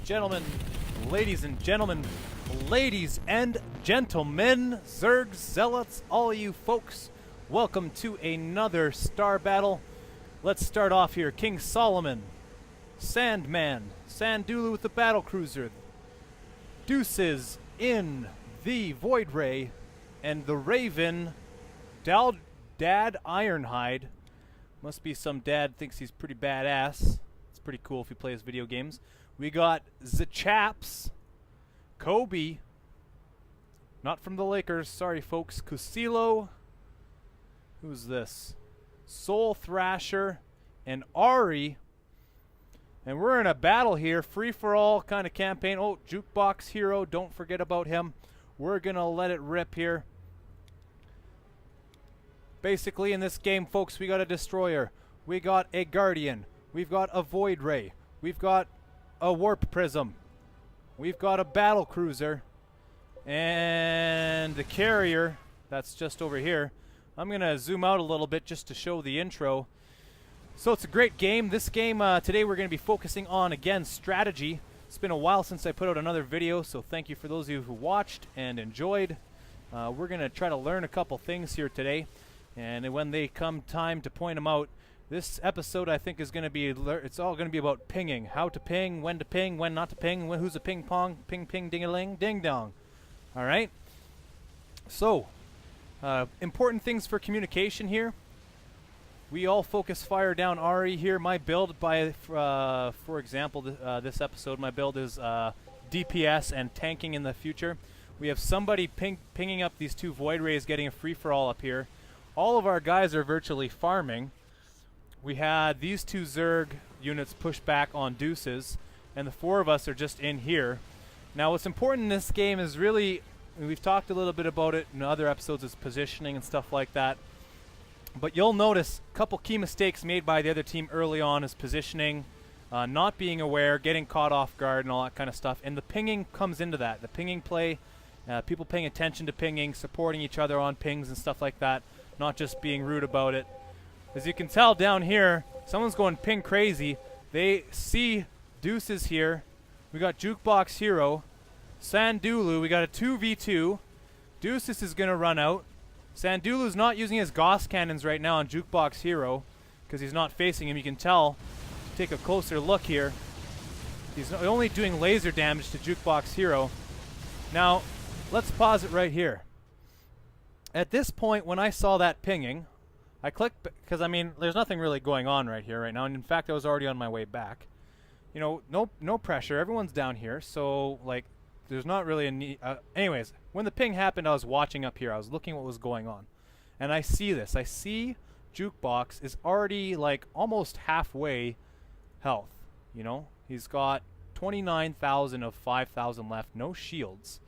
gentlemen, ladies and gentlemen, ladies and gentlemen, Zergs, Zealots, all you folks, welcome to another Star Battle. Let's start off here. King Solomon, Sandman, Sandulu with the battle cruiser, Deuces in the Void Ray, and the Raven, Dad Ironhide. Must be some dad thinks he's pretty badass. It's pretty cool if he plays video games. We got Zachaps, Kobe, not from the Lakers, sorry folks, Kusilo, who's this? Soul Thrasher, and Ari. And we're in a battle here, free-for-all kind of campaign. Oh, Jukebox Hero, don't forget about him. We're going to let it rip here. Basically, in this game, folks, we got a Destroyer. We got a Guardian. We've got a Void Ray. We've got a Warp Prism. We've got a Battle Cruiser. And the Carrier, that's just over here. I'm going to zoom out a little bit just to show the intro. So it's a great game. This game, today we're going to be focusing on, again, strategy. It's been a while since I put out another video, so thank you for those of you who watched and enjoyed. We're going to try to learn a couple things here today. And when they come time to point them out, this episode I think is going to be, it's all going to be about pinging. How to ping, when not to ping, who's a ping pong, ping ping ding-a-ling, ding-dong. Alright? So, important things for communication here. We all focus fire down Ari here. My build, for example, this episode, my build is DPS and tanking in the future. We have somebody pinging up these two Void Rays, getting a free-for-all up here. All of our guys are virtually farming. We had these two Zerg units push back on Deuces, and the four of us are just in here. Now what's important in this game is really, we've talked a little bit about it in other episodes, is positioning and stuff like that. But you'll notice a couple key mistakes made by the other team early on is positioning, not being aware, getting caught off guard and all that kind of stuff. And the pinging comes into that. The pinging play, people paying attention to pinging, supporting each other on pings and stuff like that. Not just being rude about it. As you can tell down here, someone's going ping crazy. They see Deuces here. We got Jukebox Hero. Sandulu, we got a 2v2. Deuces is going to run out. Sandulu's not using his Gauss cannons right now on Jukebox Hero because he's not facing him. You can tell. Take a closer look here. He's only doing laser damage to Jukebox Hero. Now, let's pause it right here. At this point, when I saw that pinging, I clicked, because I mean, there's nothing really going on right here right now. And in fact, I was already on my way back. You know, no pressure. Everyone's down here, so like, there's not really a need. Anyways, when the ping happened, I was watching up here. I was looking what was going on, and I see this. I see Jukebox is already like almost halfway health. You know, he's got 29,000 of 5,000 left. No shields,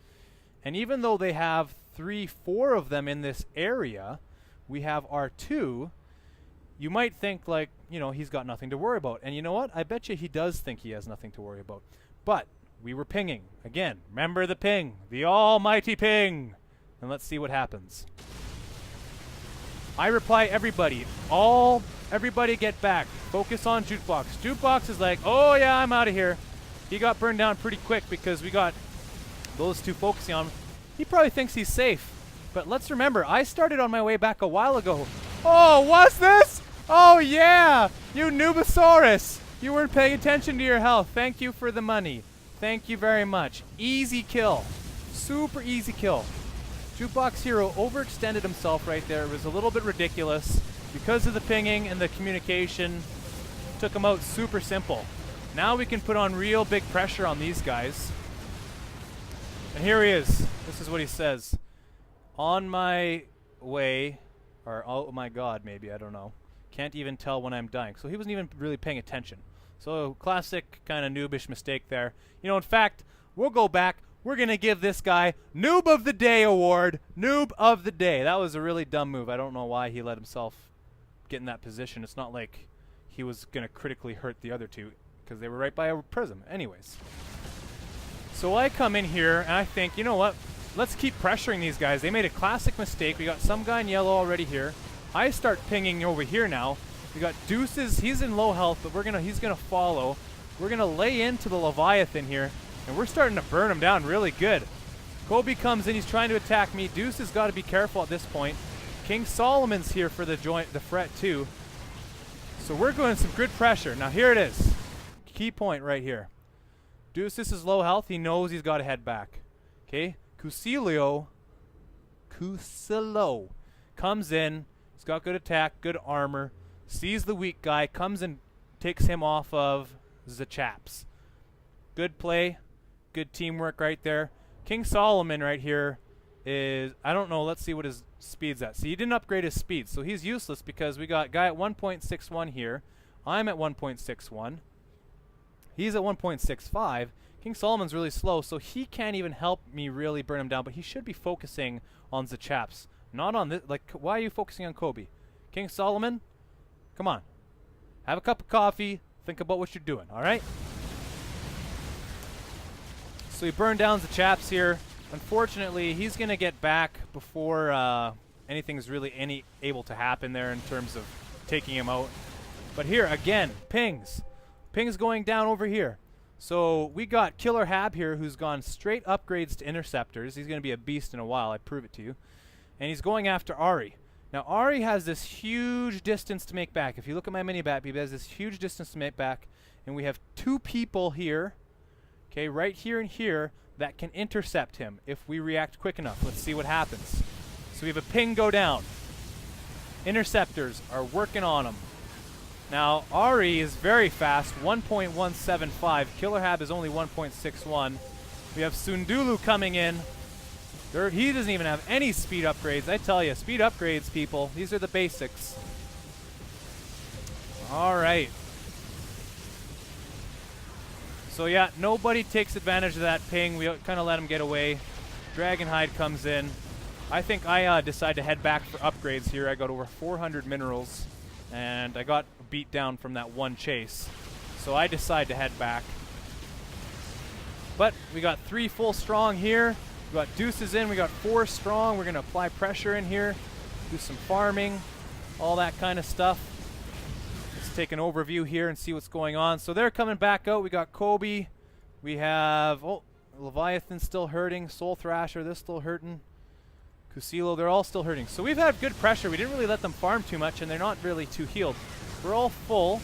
and even though they have 3-4 of them in this area, we have our 2. You might think like, you know, he's got nothing to worry about. And you know what? I bet you he does think he has nothing to worry about. But we were pinging. Again, remember the ping. The almighty ping. And let's see what happens. I reply, everybody. Everybody get back. Focus on Jukebox. Jukebox is like, oh yeah, I'm out of here. He got burned down pretty quick because we got those two focusing on him. He probably thinks he's safe. But let's remember, I started on my way back a while ago. Oh, what's this? Oh, yeah. You Nubosaurus. You weren't paying attention to your health. Thank you for the money. Thank you very much. Easy kill. Super easy kill. Jukebox Hero overextended himself right there. It was a little bit ridiculous. Because of the pinging and the communication, took him out super simple. Now we can put on real big pressure on these guys. And here he is. This is what he says. On my way, or oh my god, maybe, I don't know. Can't even tell when I'm dying. So he wasn't even really paying attention. So classic kind of noobish mistake there. You know, in fact, we'll go back. We're going to give this guy Noob of the Day award. Noob of the Day. That was a really dumb move. I don't know why he let himself get in that position. It's not like he was going to critically hurt the other two because they were right by a prism. Anyways. So I come in here and I think, you know what? Let's keep pressuring these guys. They made a classic mistake. We got some guy in yellow already here. I start pinging over here now. We got Deuces. He's in low health, but he's gonna follow. We're going to lay into the Leviathan here, and we're starting to burn him down really good. Kobe comes in. He's trying to attack me. Deuce has got to be careful at this point. King Solomon's here for the fret too. So we're going some good pressure. Now here it is. Key point right here. Deuce, this is low health. He knows he's got to head back. Okay. Kusilo comes in. He's got good attack, good armor. Sees the weak guy. Comes and takes him off of the chaps. Good play. Good teamwork right there. King Solomon right here is, I don't know, let's see what his speed's at. See, he didn't upgrade his speed, so he's useless because we got guy at 1.61 here. I'm at 1.61. He's at 1.65. King Solomon's really slow, so he can't even help me really burn him down, but he should be focusing on the chaps, not on this. Like, why are you focusing on Kobe? King Solomon, come on. Have a cup of coffee. Think about what you're doing, all right? So he burned down the chaps here. Unfortunately, he's going to get back before anything's really able to happen there in terms of taking him out. But here, again, pings. Pings going down over here. So we got Killer Hab here, who's gone straight upgrades to interceptors. He's going to be a beast in a while, I prove it to you. And he's going after Ari. Now, Ari has this huge distance to make back. If you look at my mini-bat, he has this huge distance to make back. And we have two people here, okay, right here and here, that can intercept him if we react quick enough. Let's see what happens. So we have a ping go down. Interceptors are working on him. Now, Ari is very fast, 1.175. Killer Hab is only 1.61. We have Sundulu coming in. He doesn't even have any speed upgrades. I tell you, speed upgrades, people. These are the basics. All right. So yeah, nobody takes advantage of that ping. We kind of let him get away. Dragonhide comes in. I think I decide to head back for upgrades here. I got over 400 minerals, and I got beat down from that one chase. So I decide to head back. But we got 3 full strong here. We got deuces in. We got 4 strong. We're going to apply pressure in here, do some farming, all that kind of stuff. Let's take an overview here and see what's going on. So they're coming back out. We got Kobe. We have, oh, Leviathan still hurting. Soul Thrasher, they're still hurting. Kusilo, they're all still hurting. So we've had good pressure. We didn't really let them farm too much, and they're not really too healed. We're all full.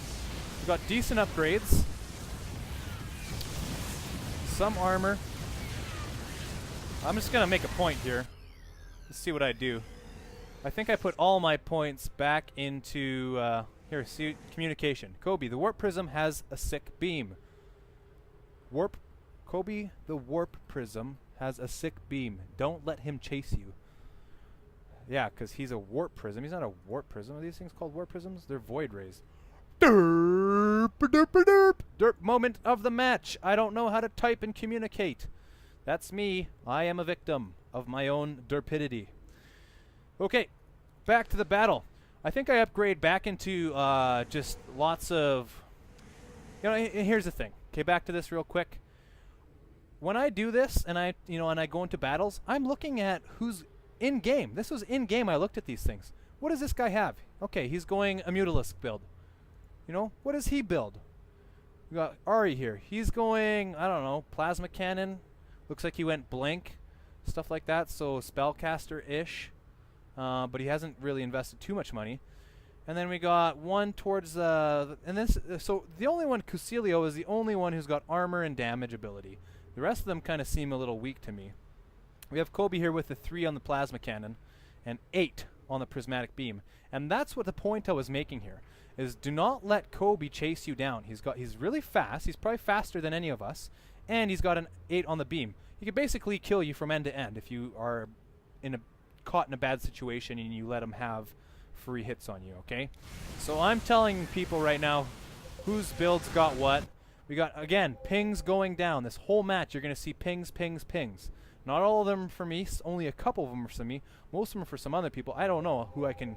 We've got decent upgrades. Some armor. I'm just going to make a point here. Let's see what I do. I think I put all my points back into, here, see, communication. Kobe, the warp prism has a sick beam. Kobe, the warp prism has a sick beam. Don't let him chase you. Yeah, because he's a warp prism. He's not a warp prism. Are these things called warp prisms? They're void rays. Derp, derp, derp. Derp moment of the match. I don't know how to type and communicate. That's me. I am a victim of my own derpidity. Okay, back to the battle. I think I upgrade back into just lots of... You know, here's the thing. Okay, back to this real quick. When I do this and I go into battles, I'm looking at who's in game. This was in game. I looked at these things. What does this guy have? Okay, he's going a Mutalisk build. You know, what does he build? We got Ari here. He's going, I don't know, plasma cannon. Looks like he went blink, stuff like that. So spellcaster-ish, but he hasn't really invested too much money. And then we got one towards and this. So the only one, Cusilio, is the only one who's got armor and damage ability. The rest of them kind of seem a little weak to me. We have Kobe here with the 3 on the plasma cannon and 8 on the prismatic beam. And that's what the point I was making here is: do not let Kobe chase you down. He's really fast. He's probably faster than any of us, and he's got an 8 on the beam. He can basically kill you from end to end if you are caught in a bad situation and you let him have free hits on you, okay? So I'm telling people right now whose build's got what. We got, again, pings going down. This whole match, you're going to see pings, pings, pings. Not all of them for me. Only a couple of them are for me. Most of them are for some other people. I don't know who I can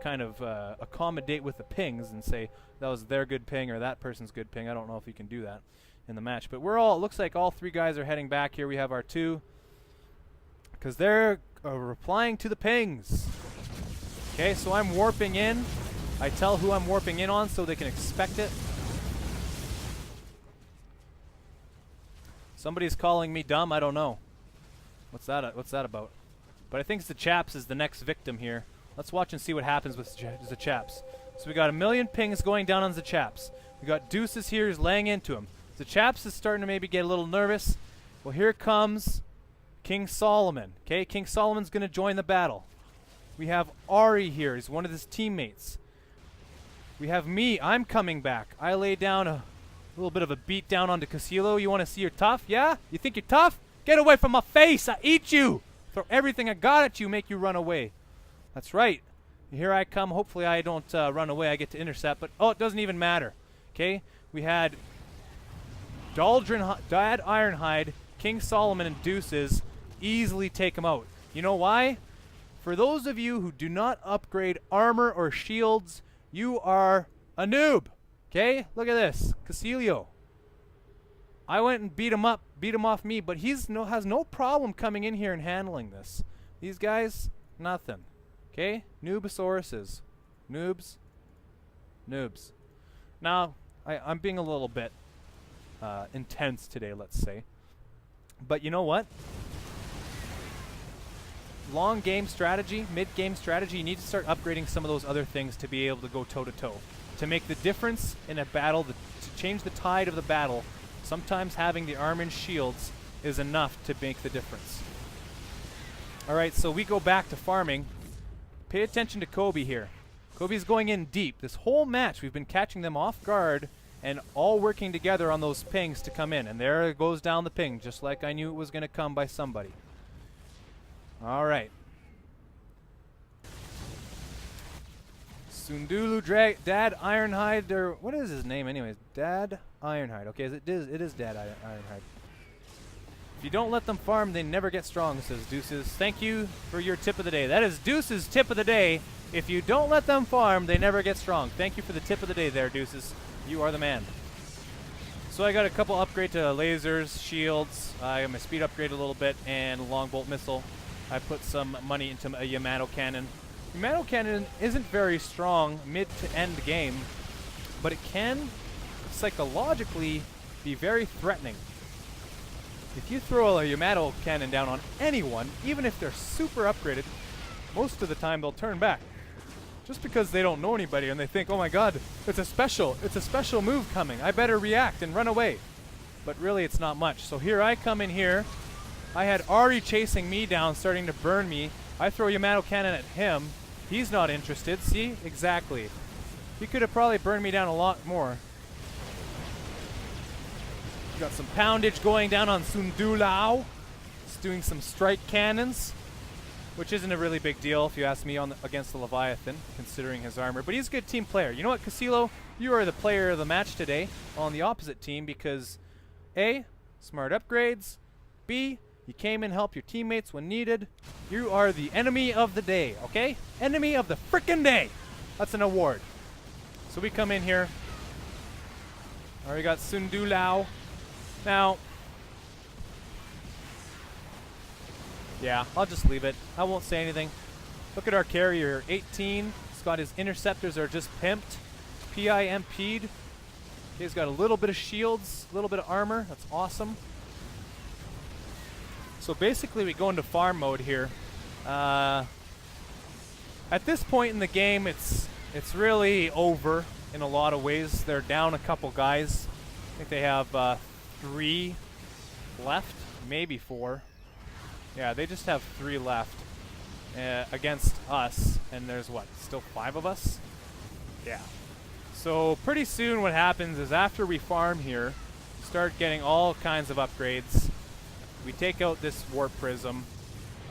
kind of accommodate with the pings and say that was their good ping or that person's good ping. I don't know if you can do that in the match. But we're all, it looks like all 3 guys are heading back here. We have our 2. Because they're replying to the pings. Okay, so I'm warping in. I tell who I'm warping in on so they can expect it. Somebody's calling me dumb. I don't know. What's that about? But I think the Chaps is the next victim here. Let's watch and see what happens with the Chaps. So we got a million pings going down on the Chaps. We got Deuces here who's laying into him. The Chaps is starting to maybe get a little nervous. Well, here comes King Solomon. Okay, King Solomon's going to join the battle. We have Ari here. He's one of his teammates. We have me. I'm coming back. I lay down a little bit of a beat down onto Casilo. You want to see you're tough? Yeah? You think you're tough? Get away from my face. I eat you. Throw everything I got at you, make you run away. That's right. Here I come. Hopefully I don't run away. I get to intercept. But, oh, it doesn't even matter. Okay? We had Dad Ironhide, King Solomon, and Deuces easily take him out. You know why? For those of you who do not upgrade armor or shields, you are a noob. Okay? Look at this. Casilio. I went and beat him off me, but has no problem coming in here and handling this. These guys, nothing. Okay? Noobosauruses. Noobs. Noobs. Now, I'm being a little bit intense today, let's say. But you know what? Long game strategy, mid game strategy, you need to start upgrading some of those other things to be able to go toe to toe. To make the difference in a battle, to change the tide of the battle, sometimes having the armor and shields is enough to make the difference. Alright, so we go back to farming. Pay attention to Kobe here. Kobe's going in deep. This whole match we've been catching them off guard and all working together on those pings to come in. And there it goes down the ping, just like I knew it was going to come by somebody. Alright. Sundulu Dad Ironhide, or what is his name anyways? Dad Ironhide. Okay, it is Dad Ironhide. If you don't let them farm, they never get strong, says Deuces. Thank you for your tip of the day. That is Deuces' tip of the day. If you don't let them farm, they never get strong. Thank you for the tip of the day there, Deuces. You are the man. So I got a couple upgrade to lasers, shields. I got my speed upgrade a little bit, and long bolt missile. I put some money into a Yamato cannon. Yamato cannon isn't very strong mid to end game, but it can psychologically be very threatening. If you throw a Yamato cannon down on anyone, even if they're super upgraded, most of the time they'll turn back. Just because they don't know anybody and they think, oh my god, it's a special move coming. I better react and run away. But really it's not much. So here I come in here. I had Ari chasing me down, starting to burn me. I throw Yamato cannon at him. He's not interested. See? Exactly. He could have probably burned me down a lot more. Got some poundage going down on Sundulao. He's doing some strike cannons, which isn't a really big deal if you ask me against the Leviathan, considering his armor. But he's a good team player. You know what, Casilo? You are the player of the match today on the opposite team because A, smart upgrades. B, you came in, helped your teammates when needed. You are the enemy of the day, okay? Enemy of the frickin' day. That's an award. So we come in here. Already got Sundulao. Now, yeah, I'll just leave it. I won't say anything. Look at our carrier, 18. He's got his interceptors are just pimped. PIMP'd. He's got a little bit of shields, a little bit of armor. That's awesome. So basically we go into farm mode here. At this point in the game, it's really over in a lot of ways. They're down a couple guys. I think they have 3 left, maybe 4. Yeah, they just have 3 left against us, and there's what, still 5 of us? Yeah. So pretty soon what happens is after we farm here, we start getting all kinds of upgrades. We take out this warp prism.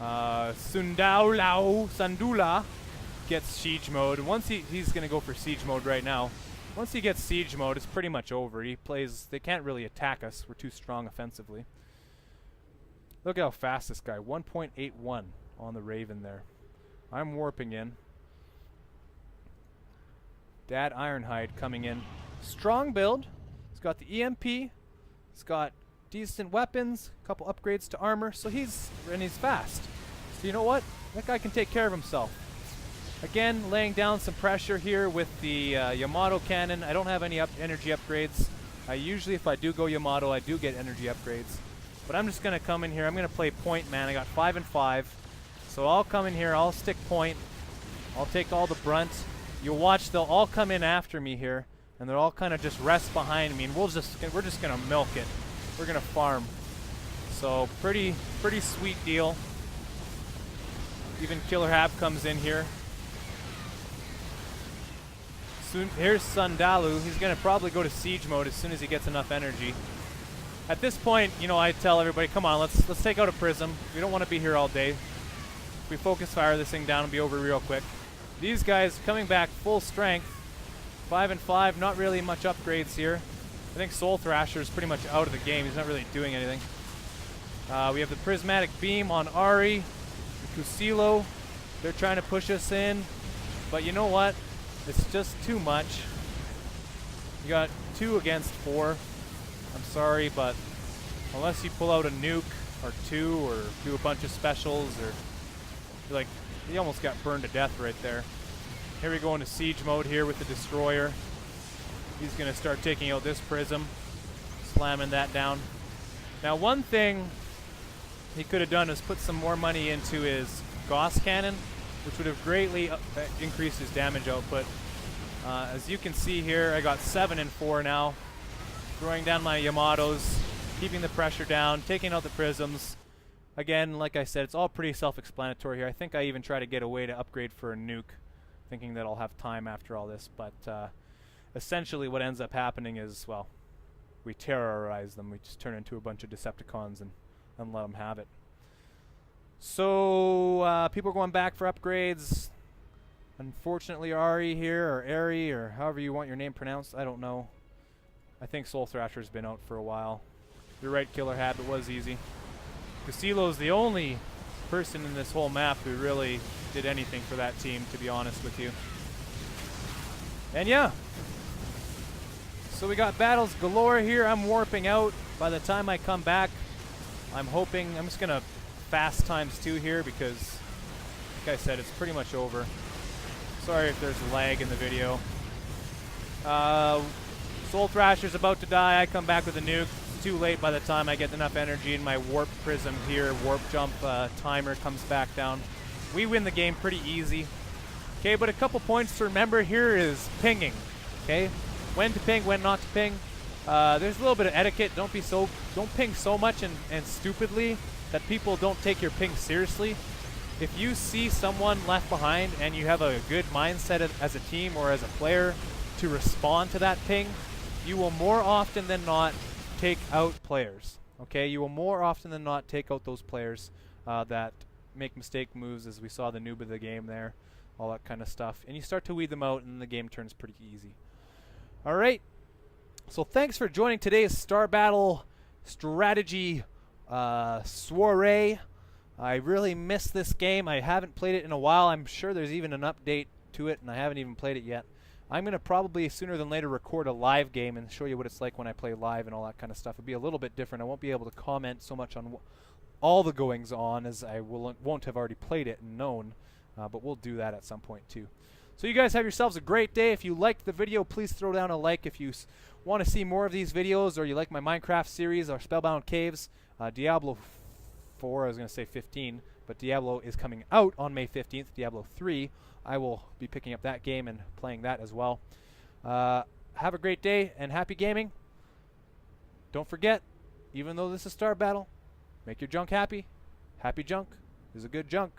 Sandula gets siege mode. Once he's going to go for siege mode right now. Once he gets siege mode, it's pretty much over. They can't really attack us. We're too strong offensively. Look at how fast this guy, 1.81 on the Raven there. I'm warping in. Dad Ironhide coming in. Strong build. He's got the EMP. He's got decent weapons, a couple upgrades to armor, so he's fast. So you know what? That guy can take care of himself. Again, laying down some pressure here with the Yamato cannon. I don't have any energy upgrades. Usually if I do go Yamato, I do get energy upgrades. But I'm just going to come in here. I'm going to play point man. I got 5 and 5. So I'll come in here. I'll stick point. I'll take all the brunt. You'll watch they'll all come in after me here. And they'll all kind of just rest behind me. And we're just going to milk it. We're going to farm. So pretty sweet deal. Even Killer Hab comes in here. Soon, here's Sundalu. He's going to probably go to siege mode as soon as he gets enough energy. At this point, you know, I tell everybody, come on, let's take out a prism. We don't want to be here all day. If we focus fire this thing down and be over real quick. These guys coming back full strength. 5 and 5, not really much upgrades here. I think Soul Thrasher is pretty much out of the game. He's not really doing anything. We have the Prismatic Beam on Ari. Kusilo. They're trying to push us in. But you know what? It's just too much. You got 2 against 4. I'm sorry, but unless you pull out a nuke or 2 or do a bunch of specials or like, he almost got burned to death right there. Here we go into siege mode here with the destroyer. He's going to start taking out this prism, slamming that down. Now one thing he could have done is put some more money into his Gauss cannon, which would have greatly increased his damage output. As you can see here, I got 7 and 4 now. Throwing down my Yamatos, keeping the pressure down, taking out the prisms. Again, like I said, it's all pretty self-explanatory here. I think I even try to get a way to upgrade for a nuke, thinking that I'll have time after all this. But essentially what ends up happening is, well, we terrorize them. We just turn into a bunch of Decepticons and let them have it. So people are going back for upgrades. Unfortunately, Ari here, or Ari, or however you want your name pronounced, I don't know. I think Soul Thrasher's been out for a while. You're right, Killer Hab, it was easy. Casilo's the only person in this whole map who really did anything for that team, to be honest with you. And yeah. So we got battles galore here. I'm warping out. By the time I come back, I'm hoping, I'm just going to fast ×2 here because, like I said, it's pretty much over. Sorry if there's lag in the video. Soul Thrasher's about to die. I come back with a nuke. It's too late by the time I get enough energy in my warp prism here. Warp jump timer comes back down. We win the game pretty easy. Okay, but a couple points to remember here is pinging. Okay, when to ping, when not to ping. There's a little bit of etiquette. Don't ping so much and stupidly that people don't take your ping seriously. If you see someone left behind and you have a good mindset as a team or as a player to respond to that ping, you will more often than not take out players. Okay, you will more often than not take out those players that make mistake moves, as we saw the noob of the game there, all that kind of stuff. And you start to weed them out and the game turns pretty easy. Alright, so thanks for joining today's StarBattle strategy soiree. I really missed this game. I haven't played it in a while. I'm sure there's even an update to it, and I haven't even played it yet. I'm going to probably sooner than later record a live game and show you what it's like when I play live and all that kind of stuff. It'll be a little bit different. I won't be able to comment so much on all the goings on as I won't have already played it and known, but we'll do that at some point too. So you guys have yourselves a great day. If you liked the video, please throw down a like. If you want to see more of these videos or you like my Minecraft series or Spellbound Caves, Diablo 4, I was going to say 15, but Diablo is coming out on May 15th, Diablo 3. I will be picking up that game and playing that as well. Have a great day and happy gaming. Don't forget, even though this is StarBattle, make your junk happy. Happy junk is a good junk.